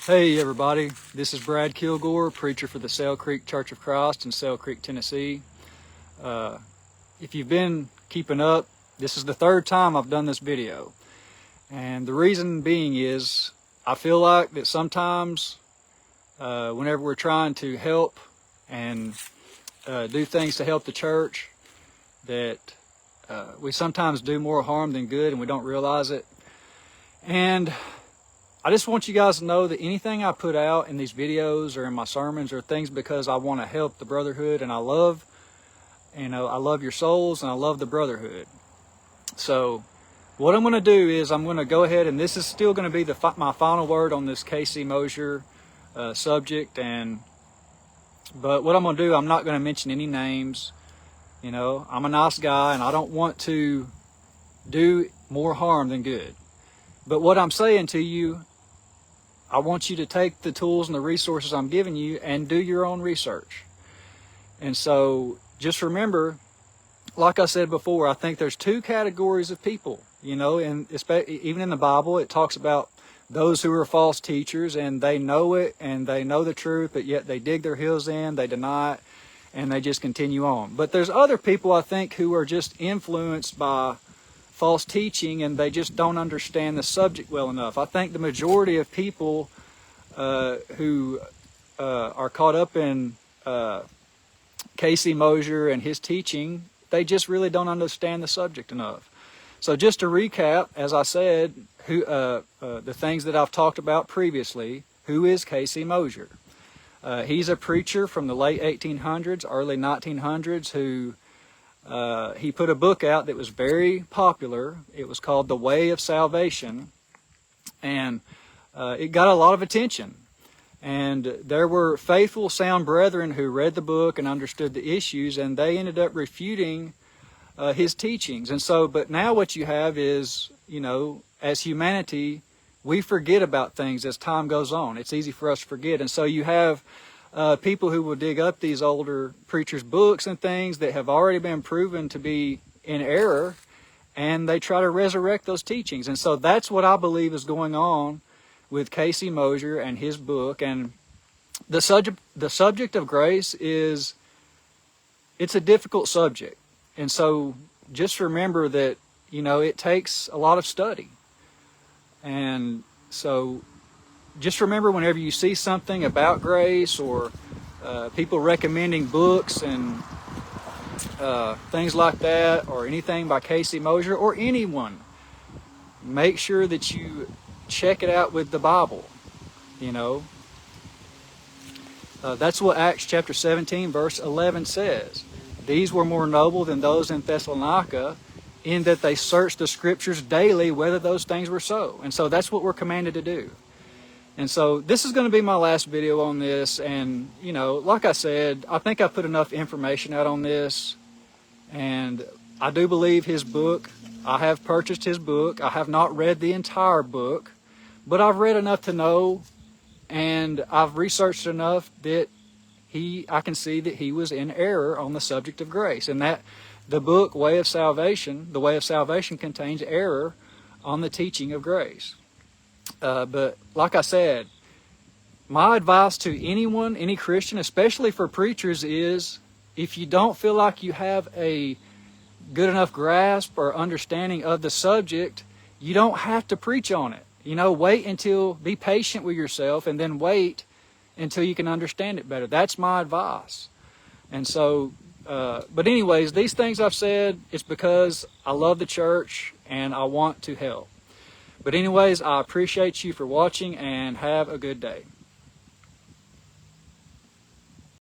Hey everybody, this is Brad Kilgore, preacher for the Sail Creek Church of Christ in Sail Creek, Tennessee. If you've been keeping up, this is the third time I've done this video. And the reason being is, I feel like that sometimes whenever we're trying to help and do things to help the church, that we sometimes do more harm than good and we don't realize it. And I just want you guys to know that anything I put out in these videos or in my sermons are things because I want to help the brotherhood, and I love your souls and I love the brotherhood. So what I'm going to do is I'm going to go ahead, and this is still going to be my final word on this K.C. Moser subject. But what I'm going to do, I'm not going to mention any names. You know, I'm a nice guy and I don't want to do more harm than good. But what I'm saying to you, I want you to take the tools and the resources I'm giving you and do your own research. And so just remember, like I said before, I think there's two categories of people, you know, and even in the Bible, it talks about those who are false teachers, and they know it and they know the truth, but yet they dig their heels in, they deny it, and they just continue on. But there's other people, I think, who are just influenced by false teaching and they just don't understand the subject well enough. I think the majority of people who are caught up in K.C. Moser and his teaching, they just really don't understand the subject enough. So just to recap, as I said, the things that I've talked about previously, who is K.C. Moser? He's a preacher from the late 1800s, early 1900s who he put a book out that was very popular. It was called The Way of Salvation, and it got a lot of attention. And there were faithful, sound brethren who read the book and understood the issues, and they ended up refuting his teachings. And so, but now what you have is, you know, as humanity, we forget about things as time goes on. It's easy for us to forget. And so you have people who will dig up these older preachers' books and things that have already been proven to be in error, and they try to resurrect those teachings. And so that's what I believe is going on with K.C. Moser and his book. And the subject of grace it's a difficult subject. And so just remember that, you know, it takes a lot of study. And so just remember, whenever you see something about grace or people recommending books and things like that, or anything by K.C. Moser or anyone, make sure that you check it out with the Bible. You know, that's what Acts chapter 17 verse 11 says. These were more noble than those in Thessalonica, in that they searched the scriptures daily whether those things were so. And so that's what we're commanded to do. And so this is going to be my last video on this. And, you know, like I said, I think I put enough information out on this. And I do believe his book. I have purchased his book. I have not read the entire book, but I've read enough to know, and I've researched enough that I can see that he was in error on the subject of grace. And that the book, the Way of Salvation contains error on the teaching of grace. But like I said, my advice to anyone, any Christian, especially for preachers, is if you don't feel like you have a good enough grasp or understanding of the subject, you don't have to preach on it. You know, be patient with yourself, and then wait until you can understand it better. That's my advice. And so, but anyways, these things I've said, it's because I love the church and I want to help. But anyways, I appreciate you for watching, and have a good day.